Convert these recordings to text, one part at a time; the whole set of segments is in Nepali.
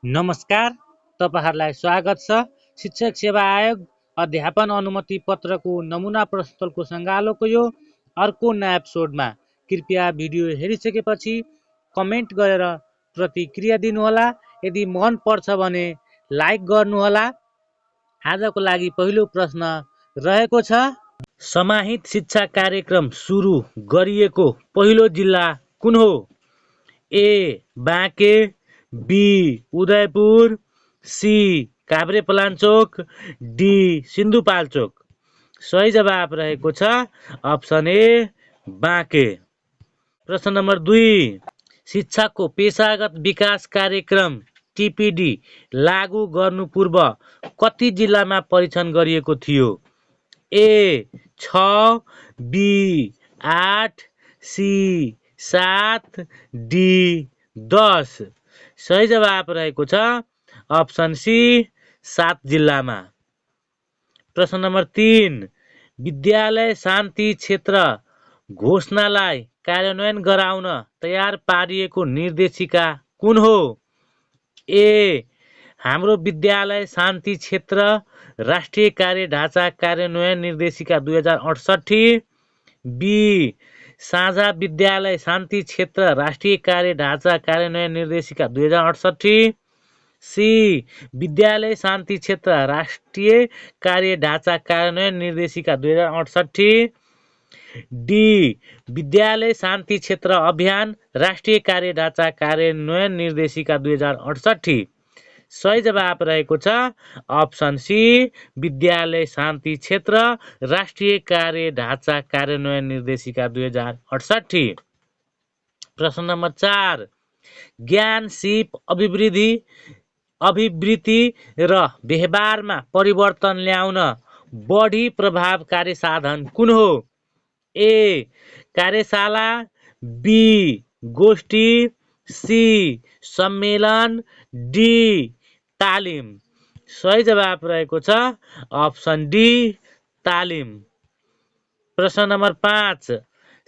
नमस्कार, तपाईहरुलाई स्वागत छ। शिक्षक सेवा आयोग अध्यापन अनुमति पत्रको नमुना प्रश्नोत्तरको सङ्गालोको यो अर्को नयाँ एपिसोडमा कृपया भिडियो हेरिसकेपछि कमेन्ट गरेर प्रतिक्रिया दिनुहोला। यदि मन पर्छ भने लाइक गर्नुहोला। आजको लागि पहिलो प्रश्न रहेको छ, समाहित शिक्षा कार्यक्रम सुरु गरिएको पहिलो जिल्ला कुन हो? A Banke, B Udayapur, C Kabhrepalanchok, D Sindhupalchok. सही जवाब रहेको छ अप्सन ए बाँके। प्रश्न नम्बर 2, शिक्षाको पेशागत विकास कार्यक्रम टिपिडी लागू गर्नु पूर्व कति जिल्लामा परीक्षण गरिएको थियो? ए 6, बी 8, सी 7, डी 10। सही जवाब रहेको छ अप्सन सी 7 जिल्लामा। प्रश्न नम्बर 3, विद्यालय शान्ति क्षेत्र घोषणालाई कार्यान्वयन गराउन तयार पारिएको निर्देशिका कुन हो? ए हाम्रो विद्यालय शान्ति क्षेत्र राष्ट्रिय कार्य ढाँचा कार्यान्वयन निर्देशिका 2068, बी साझा विद्यालय शान्ति क्षेत्र राष्ट्रिय कार्य ढाँचा कार्यान्वयन निर्देशिका 2068, सी विद्यालय शान्ति क्षेत्र राष्ट्रिय कार्य ढाँचा कार्यान्वयन निर्देशिका 2068, डी विद्यालय शान्ति क्षेत्र अभियान राष्ट्रिय कार्य ढाँचा कार्यान्वयन निर्देशिका 2068। सही जवाब रहेको छ अप्सन सी विद्यालय शान्ति क्षेत्र राष्ट्रिय कार्य ढाँचा कार्यान्वयन निर्देशिका 2068। प्रश्न नम्बर 4, ज्ञान सिप अभिवृद्धि र व्यवहारमा परिवर्तन ल्याउन बढी प्रभावकारी साधन कुन हो? ए कार्यशाला, बी गोष्ठी, सी सम्मेलन, डी तालिम। सही जवाब रहेको छ अप्सन डी तालिम। प्रश्न नम्बर 5,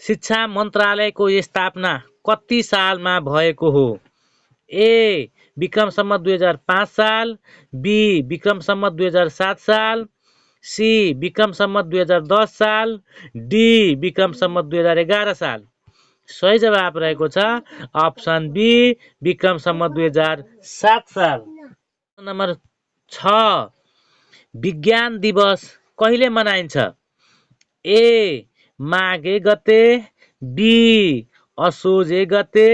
शिक्षा मन्त्रालयको स्थापना कति सालमा भएको हो? ए विक्रम सम्वत 2005 साल, बी विक्रम सम्वत 2007 साल, सी विक्रम सम्वत 2010 साल, डी विक्रम सम्वत 2011 साल। सही जवाब रहेको छ अप्सन बी विक्रम सम्वत 2007 साल। नम्बर 6, विज्ञान दिवस कहिले मनाइन्छ? ए माघ 1 गते, बी असोज 1 गते,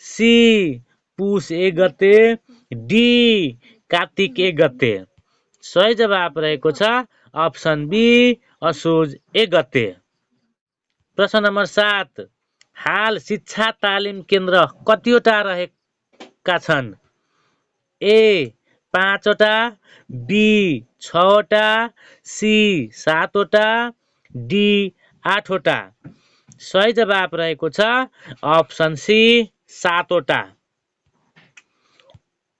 सी पुस 1 गते, डी कार्तिक 1 गते। सही जवाब रहेको छ अप्सन बी असोज 1 गते। प्रश्न नम्बर 7, हाल शिक्षा तालिम केन्द्र कतिवटा रहेका छन्? ए 5 वटा, बी 6 वटा, सी 7 वटा, डी 8 वटा। सही जवाब रहेको छ अप्सन सी 7 वटा।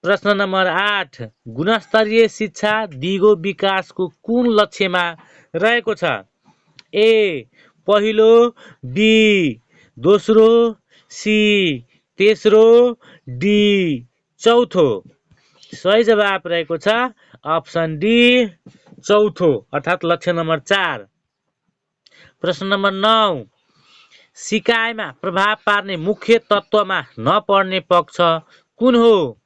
प्रश्न नम्बर 8, गुणस्तरीय शिक्षा दिगो विकासको कुन लक्ष्यमा रहेको छ? ए पहिलो, बी दोस्रो, सी तेस्रो, डी चौथो। सही जवाब रहेको छ अप्सन डी चौथो अर्थात् लक्ष्य नम्बर 4। प्रश्न नम्बर 9, सिकाइमा प्रभाव पार्ने मुख्य तत्त्वमा नपर्ने पक्ष कुन हो?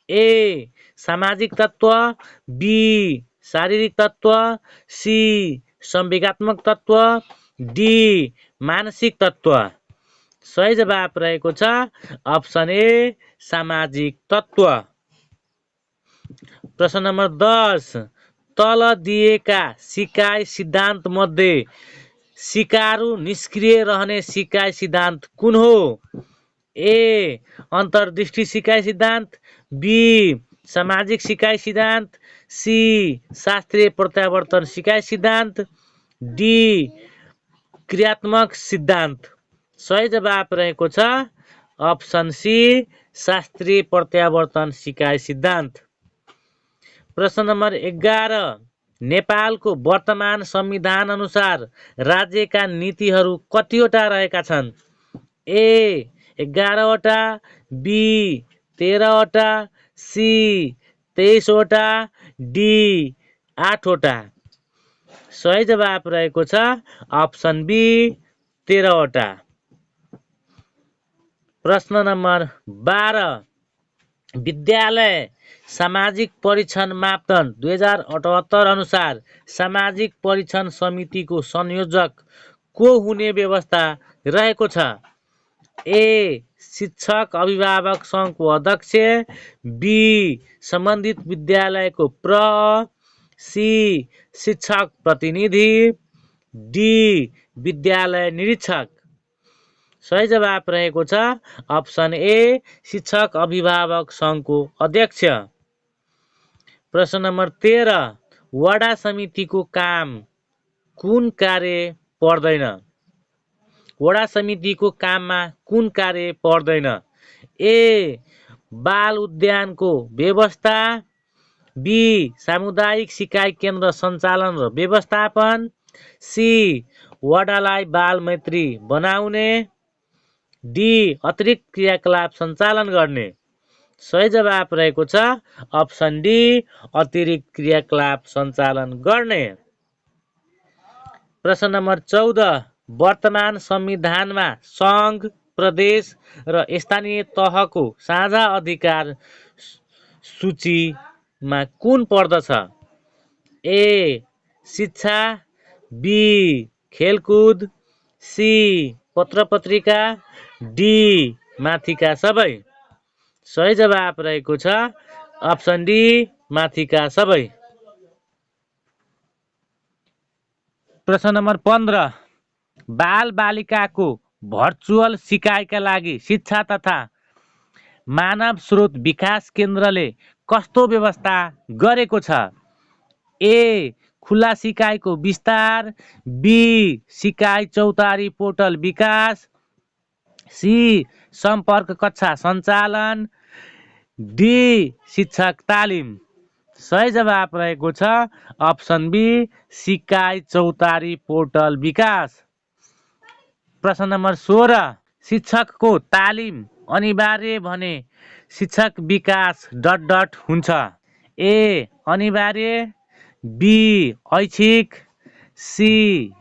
ए सामाजिक तत्त्व, बी शारीरिक तत्त्व, सी संवेगात्मक तत्त्व, डी मानसिक तत्त्व। सही जवाब रहेको छ अप्सन ए सामाजिक तत्त्व। प्रश्न नम्बर 10, तल दिएका सिकाइ सिद्धान्त मध्ये सिकारु निष्क्रिय रहने सिकाइ सिद्धान्त कुन हो? ए अन्तर्दृष्टि सिकाइ सिद्धान्त, बी सामाजिक सिकाइ सिद्धान्त, सी शास्त्रीय प्रत्यावर्तन सिकाइ सिद्धान्त, डी क्रियात्मक सिद्धान्त। सही जवाब रहेको छ अप्सन सी शास्त्रीय प्रत्यावर्तन सिकाइ सिद्धान्त। प्रश्न नम्बर 11, नेपालको वर्तमान संविधान अनुसार राज्यका नीतिहरू कतिवटा रहेका छन्? ए 11 वटा, बी 13 वटा, सी 23वटा, डी 8वटा। सही जवाब रहेको छ अप्सन बी 13वटा। प्रश्न नम्बर 12, विद्यालय सामाजिक परीक्षण मापदण्ड 2078 अनुसार सामाजिक परीक्षण समितिको संयोजक को हुने व्यवस्था रहेको छ? ए शिक्षक अभिभावक सङ्घको अध्यक्ष, बी सम्बन्धित विद्यालयको सी शिक्षक प्रतिनिधि, डी विद्यालय निरीक्षक। सही जवाब रहेको छ अप्सन ए शिक्षक अभिभावक सङ्घको अध्यक्ष। प्रश्न नम्बर 13, वडा समितिको काम कुन कार्य पर्दैन? वडा समितिको काममा कुन कार्य पर्दैन? ए बाल उद्यानको व्यवस्था, बी सामुदायिक सिकाइ केन्द्र सञ्चालन र व्यवस्थापन, सी वडालाई बाल मैत्री बनाउने, डी अतिरिक्त क्रियाकलाप सञ्चालन गर्ने। सही जवाब रहेको छ अप्सन डी अतिरिक्त क्रियाकलाप सञ्चालन गर्ने। प्रश्न नम्बर 14, वर्तमान संविधानमा सङ्घ, प्रदेश र स्थानीय तहको साझा अधिकार सूचीमा कुन पर्दछ? ए शिक्षा, बी खेलकुद, सी पत्र पत्रिका, डी माथिका सबै। सही जवाब रहेको छ अप्सन डी माथिका सबै। प्रश्न नम्बर 15, बाल बालिकाको भर्चुअल सिकाइका लागि शिक्षा तथा मानव स्रोत विकास केन्द्रले कस्तो व्यवस्था गरेको छ? ए खुला सिकाइको विस्तार, बी सिकाइ चौतारी पोर्टल विकास, सी सम्पर्क कक्षा सञ्चालन, डी शिक्षक तालिम। सही जवाब रहेको छ अप्सन बी सिकाइ चौतारी पोर्टल विकास। प्रश्न नम्बर 16, शिक्षकको तालिम अनिवार्य भने शिक्षक विकास ... हुन्छ? ए अनिवार्य, बी ऐच्छिक, सी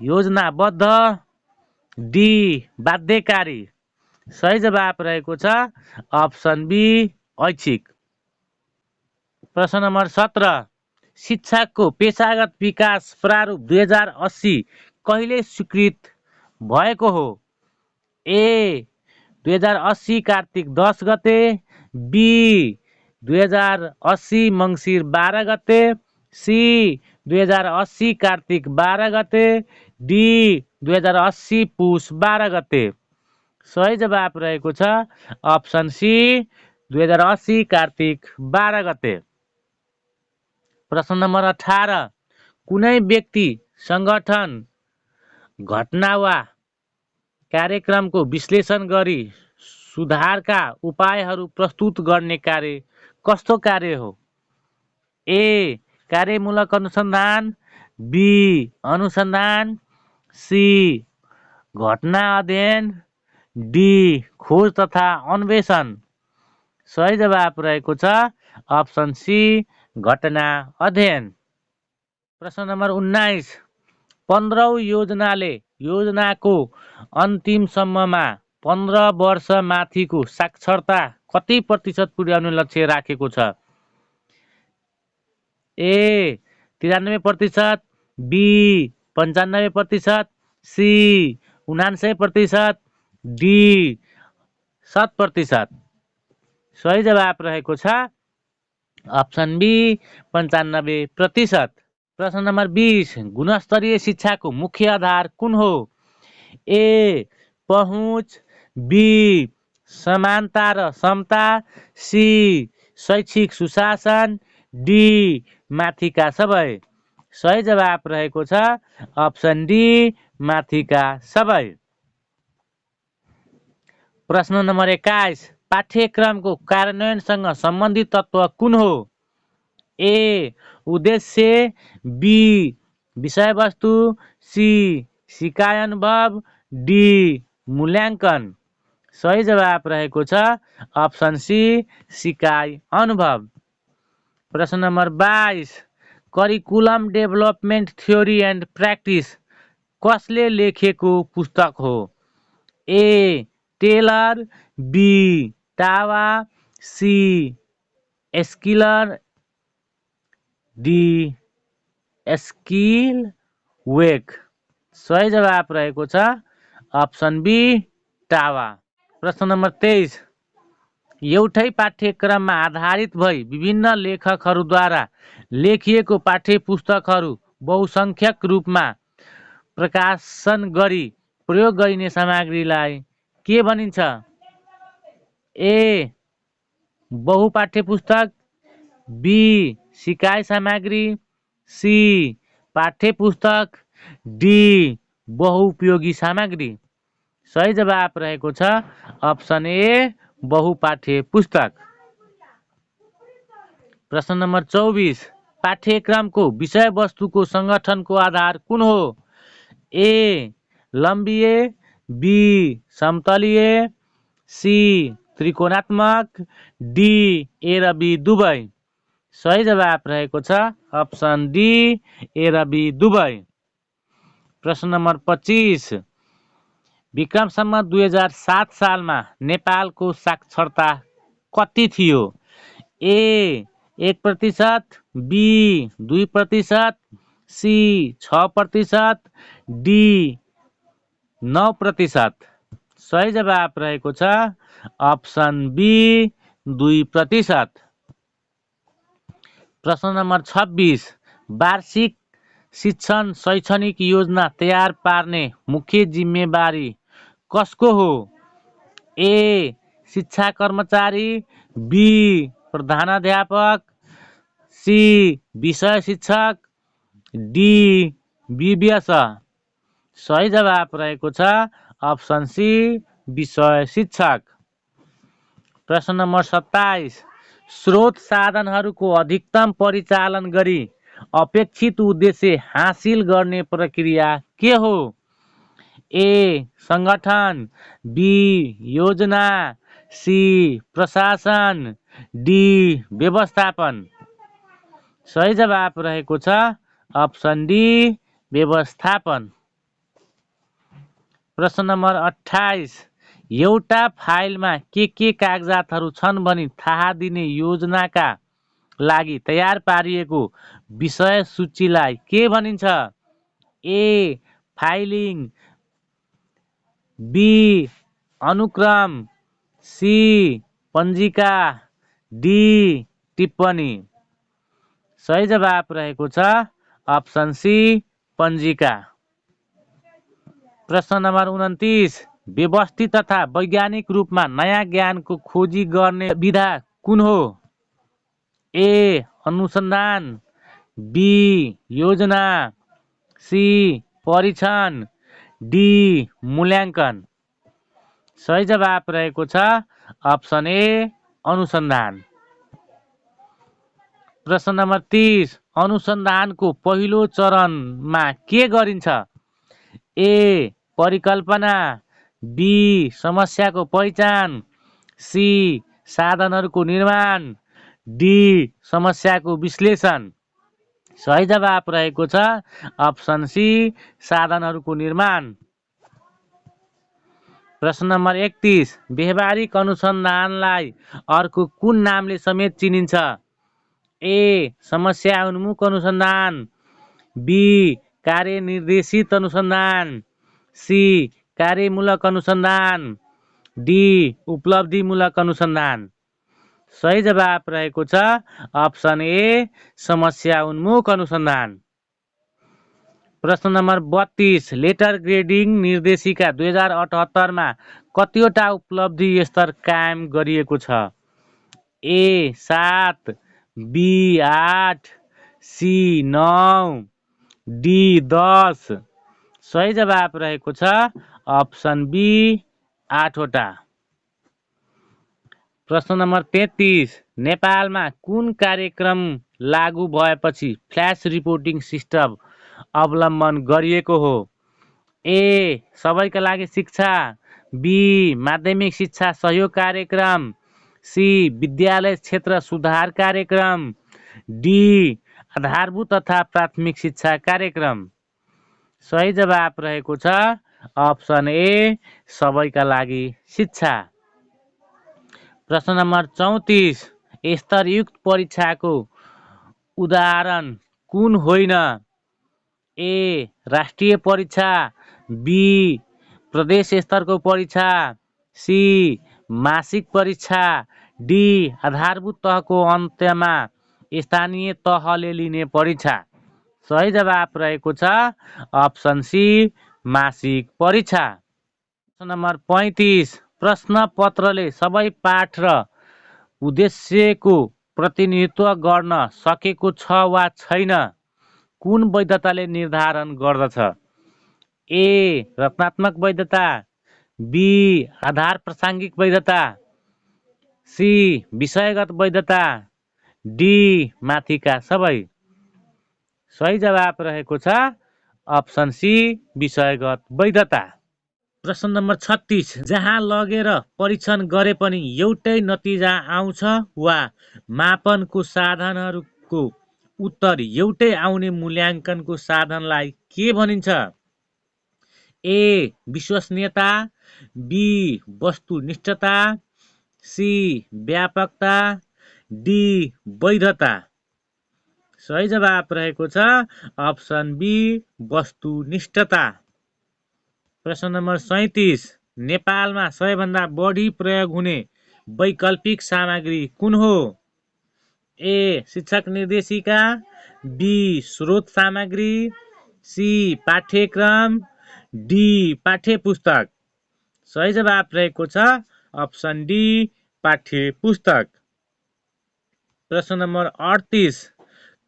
योजनाबद्ध, डी बाध्यकारी। सही जवाब रहेको छ अप्सन बी ऐच्छिक। प्रश्न नम्बर 17, शिक्षकको पेशागत विकास प्रारूप 2080 कहिले स्वीकृत भएको हो? ए 2080 कार्तिक 10 गते, बी 2080 मङ्सिर 12 गते, सी 2080 कार्तिक 12 गते, डी 2080 पुस 12 गते। सही जवाब रहेको छ अप्सन सी 2080 कार्तिक 12 गते। प्रश्न नम्बर 18, कुनै व्यक्ति सङ्गठन घटना वा कार्यक्रमको विश्लेषण गरी सुधारका उपायहरू प्रस्तुत गर्ने कार्य कस्तो कार्य हो? ए कार्यमूलक अनुसन्धान, बी अनुसन्धान, सी घटना अध्ययन, डी खोज तथा अन्वेषण। सही जवाब रहेको छ अप्सन सी घटना अध्ययन। प्रश्न नम्बर 19, 15औं योजनाले योजनाको अन्तिमसम्ममा 15 वर्ष माथिको साक्षरता कति प्रतिशत पुर्याउने लक्ष्य राखेको छ? ए 93%, बी 95%, सी 99%, डी 100%। सही जवाब रहेको छ अप्सन बी 95%। प्रश्न नम्बर 20, गुणस्तरीय शिक्षाको मुख्य आधार कुन हो? ए पहुँच, बी समानता र समता, सी शैक्षिक सुशासन, डी माथिका सबै। सही जवाब रहेको छ अप्सन डी माथिका सबै। प्रश्न नम्बर 21, पाठ्यक्रमको कार्यान्वयनसँग सम्बन्धित तत्त्व कुन हो? ए उद्देश्य, बी विषयवस्तु, सी सिकाइ अनुभव, डी मूल्याङ्कन। सही जवाब रहेको छ अप्सन सी सिकाइ अनुभव। प्रश्न नम्बर 22 curriculum development theory and practice कसले लेखेको पुस्तक हो? A Tyler, B Taba, C Skiller, D Skilbeck. सही जवाब रहेको छ अप्सन बी टावा। प्रश्न नम्बर 23 एउटै पाठ्यक्रममा आधारित भई विभिन्न लेखकहरूद्वारा लेखिएको पाठ्य पुस्तकहरू बहुसङ्ख्यक रूपमा प्रकाशन गरी प्रयोग गरिने सामग्रीलाई के भनिन्छ? ए बहुपाठ्य पुस्तक, बी सिकाइ सामग्री, सी पाठ्य पुस्तक, डी बहुउपयोगी सामग्री। सही जवाब रहेको छ अप्सन ए बहुपाठ्य पुस्तक। प्रश्न नम्बर 24 पाठ्यक्रमको विषयवस्तुको सङ्गठनको आधार कुन हो? ए लम्बिए, बी समतलीय, सी त्रिकोणात्मक, डी ए र बी दुवै। सही जवाब रहेको छ अप्सन डी ए र बी दुवै। प्रश्न नम्बर 25 विक्रम सम्वत 2007 सालमा नेपालको साक्षरता कति थियो? ए 1%, बी 2%, सी 6%, डी 9%। सही जवाब रहेको छ अप्सन बी 2%। प्रश्न नम्बर 26 वार्षिक शिक्षण शैक्षणिक योजना तयार पार्ने मुख्य जिम्मेवारी कसको हो? ए शिक्षा कर्मचारी, बी प्रधानाध्यापक, सी विषय शिक्षक, डी विव्यस। सही जवाब रहेको छ अप्सन सी विषय शिक्षक। प्रश्न नम्बर 27 स्रोत साधनहरूको अधिकतम परिचालन गरी अपेक्षित उद्देश्य हासिल गर्ने प्रक्रिया के हो? ए सङ्गठन, बी योजना, सी प्रशासन, डी व्यवस्थापन। सही जवाब रहेको छ अप्सन डी व्यवस्थापन। प्रश्न नम्बर 28 एउटा फाइलमा के कागजातहरू छन् भनी थाहा दिने योजनाका लागि तयार पारिएको विषय सूचीलाई के भनिन्छ? ए फाइलिङ, बी अनुक्रम, सी पञ्जिका, डी टिप्पणी। सही जवाब रहेको छ अप्सन सी पञ्जिका। प्रश्न नम्बर 29 व्यवस्थित तथा वैज्ञानिक रूपमा नयाँ ज्ञानको खोजी गर्ने विधा कुन हो? ए अनुसन्धान, बी योजना, सी परीक्षण, डी मूल्याङ्कन। सही जवाब रहेको छ अप्सन ए अनुसन्धान। प्रश्न नम्बर 30 अनुसन्धानको पहिलो चरणमा के गरिन्छ? ए परिकल्पना, बी समस्याको पहिचान, सी साधनहरूको निर्माण, डी समस्याको विश्लेषण। सही जवाब रहेको छ अप्सन सी साधनहरूको निर्माण। प्रश्न नम्बर 31 व्यवहारिक अनुसन्धानलाई अर्को कुन नामले समेत चिनिन्छ? ए समस्या उन्मुख अनुसन्धान, बी कार्यनिर्देशित अनुसन्धान, सी कार्यमूलक अनुसन्धान, डी उपलब्धिमूलक अनुसन्धान। सही जवाब रहेको छ अप्सन ए समस्या उन्मुख अनुसन्धान। प्रश्न नम्बर 32 लेटर ग्रेडिङ निर्देशिका 2078 मा कतिवटा उपलब्धि स्तर कायम गरिएको छ? ए 7, बी 8, सी 9, डी 10। सही जवाब रहेको छ अप्सन बी 8 वटा। प्रश्न नम्बर 33 नेपालमा कुन कार्यक्रम लागू भएपछि फ्ल्यास रिपोर्टिङ सिस्टम अवलम्बन गरिएको हो? ए सबैका लागि शिक्षा, बी माध्यमिक शिक्षा सहयोग कार्यक्रम, सी विद्यालय क्षेत्र सुधार कार्यक्रम, डी आधारभूत तथा प्राथमिक शिक्षा कार्यक्रम। सही जवाब रहेको छ अप्सन ए सबैका लागि शिक्षा। प्रश्न नम्बर 34 स्तरयुक्त परीक्षाको उदाहरण कुन होइन? ए राष्ट्रिय परीक्षा, बी प्रदेश स्तरको परीक्षा, सी मासिक परीक्षा, डी आधारभूत तहको अन्त्यमा स्थानीय तहले लिने परीक्षा। सही जवाब रहेको छ अप्सन सी मासिक परीक्षा। प्रश्न नम्बर 35 प्रश्न पत्रले सबै पाठ र उद्देश्यको प्रतिनिधित्व गर्न सकेको छ वा छैन? कुन वैधताले निर्धारण गर्दछ? ए रचनात्मक वैधता, बी आधार प्रासङ्गिक वैधता, सी विषयगत वैधता, डी माथिका सबै। सही जवाब रहेको छ अप्सन सी विषयगत वैधता। प्रश्न नम्बर 36 जहाँ लगेर परीक्षण गरे पनि एउटै नतिजा आउँछ वा मापनको साधनहरूको उत्तर एउटै आउने मूल्याङ्कनको साधनलाई के भनिन्छ? ए विश्वसनीयता, बी वस्तुनिष्ठता, सी व्यापकता, डी वैधता। सही जवाब रहेको छ अप्सन बी वस्तुनिष्ठता। प्रश्न नम्बर 37 नेपालमा सबैभन्दा बढी प्रयोग हुने वैकल्पिक सामग्री कुन हो? ए शिक्षक निर्देशिका, बी स्रोत सामग्री, सी पाठ्यक्रम, डी पाठ्यपुस्तक। सही जवाब रहेको छ अप्सन डी पाठ्यपुस्तक। प्रश्न नम्बर 38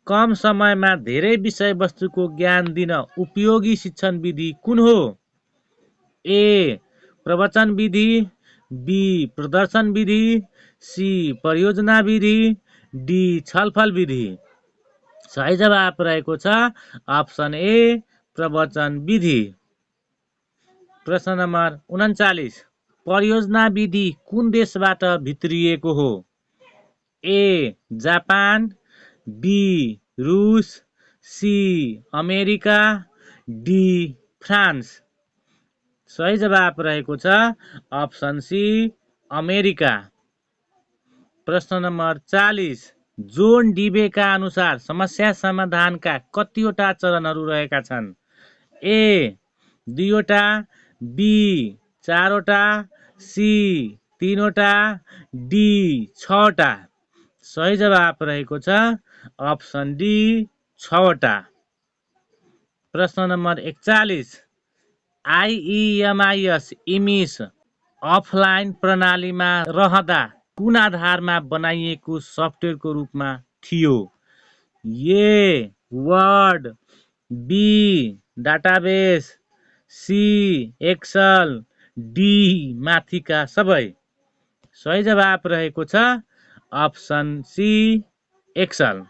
कम समयमा धेरै विषयवस्तुको ज्ञान दिन उपयोगी शिक्षण विधि कुन हो? ए प्रवचन विधि, बी प्रदर्शन विधि, सी परियोजना विधि, डी छलफल विधि। सही जवाब रहेको छ अप्सन ए प्रवचन विधि। प्रश्न नम्बर 39 परियोजना विधि कुन देशबाट भित्रिएको हो? ए जापान, बी रुस, सी अमेरिका, डी फ्रान्स। सही जवाब रहेको छ अप्सन सी अमेरिका। प्रश्न नम्बर 40 जोन डिबेका अनुसार समस्या समाधानका कतिवटा चरणहरू रहेका छन्? ए 2 वटा, बी 4 वटा, सी 3 वटा, डी 6 वटा। सही जवाब रहेको छ अप्सन डी 6 वटा। प्रश्न नम्बर 41 आइइएमआइएस इमिस अफलाइन प्रणालीमा रहँदा कुन आधारमा बनाइएको सफ्टवेयरको रूपमा थियो? A word, B database, C Excel, D माथिका सबै। सही जवाब रहेको छ अप्सन सी एक्सेल।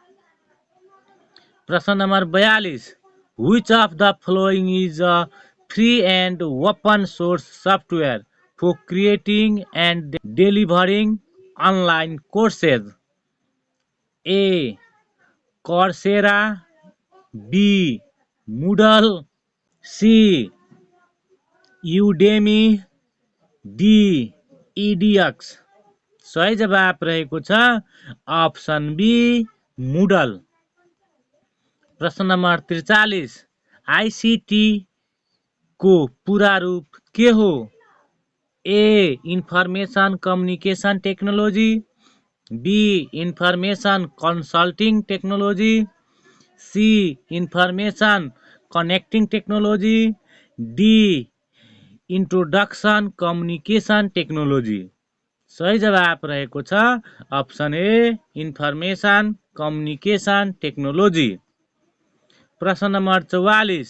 प्रश्न number 42 Which of the following is a free and open source software for creating and delivering online courses? A. Coursera, B. Moodle, C. Udemy, D. edX। सही जवाब रहेको छ अप्सन बी Moodle। प्रश्न नम्बर 43 आईसीटी को पूरा रूप के हो? A information communication technology, B information consulting technology, C information connecting technology, D introduction communication technology. सही जवाब रहेको छ option A information communication technology. प्रश्न नम्बर 44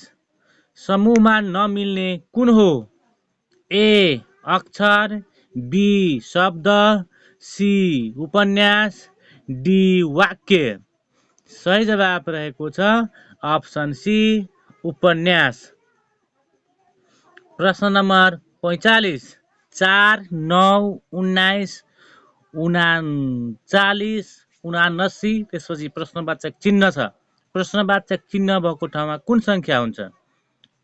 समूहमा नमिल्ने कुन हो? ए अक्षर, बी शब्द, सी उपन्यास, डी वाक्य। सही जवाब रहेको छ अप्सन सी उपन्यास। प्रश्न नम्बर 45 4, 9, 19, 39, 79, त्यसपछि प्रश्नवाचक चिन्ह छ। प्रश्नवाचक चिन्ह भएको ठाउँमा कुन सङ्ख्या हुन्छ?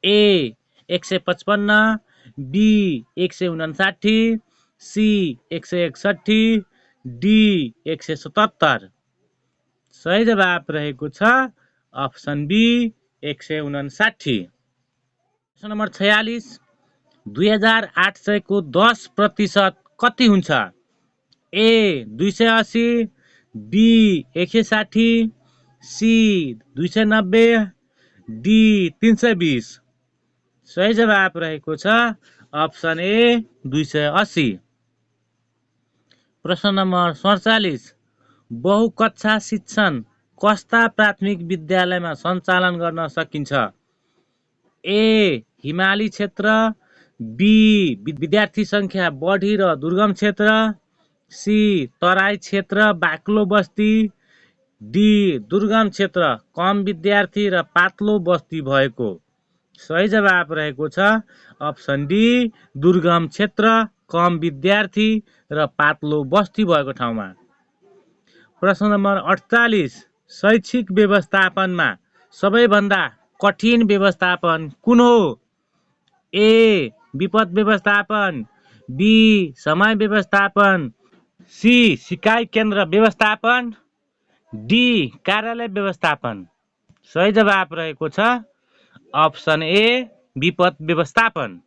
ए 155, बी 159, सी 161, डी 177। सही जवाब रहेको छ अप्सन बी 159। प्रश्न नम्बर 46, 2800 को 10% कति हुन्छ? ए 280, बी 160, सी 290, डी 320। सही जवाब रहेको छ अप्सन ए 280। प्रश्न नम्बर 47, बहुकक्षा शिक्षण कस्ता प्राथमिक विद्यालयमा सञ्चालन गर्न सकिन्छ? ए हिमाली क्षेत्र, बी विद्यार्थी संख्या बढी र दुर्गम क्षेत्र, सी तराई क्षेत्र बाक्लो बस्ती, डी दुर्गम क्षेत्र कम विद्यार्थी र पातलो बस्ती भएको। सही जवाब रहेको छ अप्सन डी दुर्गम क्षेत्र कम विद्यार्थी र पातलो बस्ती भएको ठाउँमा। प्रश्न नम्बर 48, शैक्षिक व्यवस्थापनमा सबैभन्दा कठिन व्यवस्थापन कुन हो? ए विपद व्यवस्थापन, बी समय व्यवस्थापन, सी सिकाइ केन्द्र व्यवस्थापन, डी कार्यालय व्यवस्थापन। सही जवाब रहेको छ अप्सन ए विपद व्यवस्थापन।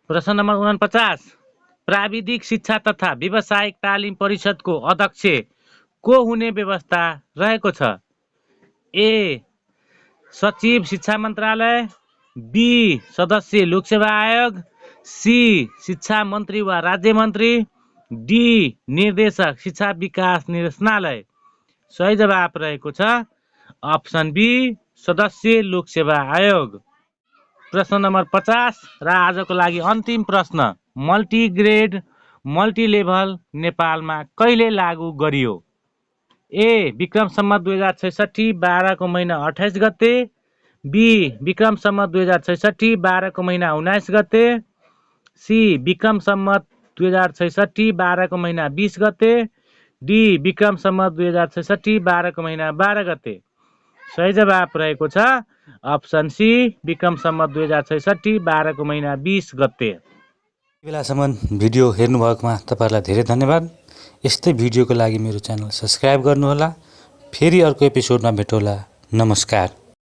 प्रश्न नम्बर 49, प्राविधिक शिक्षा तथा व्यावसायिक तालिम परिषदको अध्यक्ष को हुने व्यवस्था रहेको छ? ए सचिव शिक्षा मन्त्रालय, बी सदस्य लोकसेवा आयोग, सी शिक्षा मन्त्री वा राज्य मन्त्री, डी निर्देशक शिक्षा विकास निर्देशनालय। सही जवाब रहेको छ अप्सन बी सदस्य लोकसेवा आयोग। प्रश्न नम्बर 50 र आजको लागि अन्तिम प्रश्न, मल्टिग्रेड मल्टिलेभल नेपालमा कहिले लागू गरियो? ए विक्रम सम्वत 2066 12 को महिना 28 गते, बी विक्रम सम्वत 2066 12 को महिना 19 गते, सी विक्रम सम्वत 2066 12 को महिना 20 गते, डी विक्रम सम्वत 2066 12 को महिना 12 गते। सही जवाब रहेको छ अप्सन सी विक्रम सम्वत 2066 12 को महिना 20 गते। बेलासम्म भिडियो हेर्नुभएकोमा तपाईँहरूलाई धेरै धन्यवाद। यस्तै भिडियोको लागि मेरो च्यानल सब्स्क्राइब गर्नुहोला। फेरि अर्को एपिसोडमा भेटौँला। नमस्कार।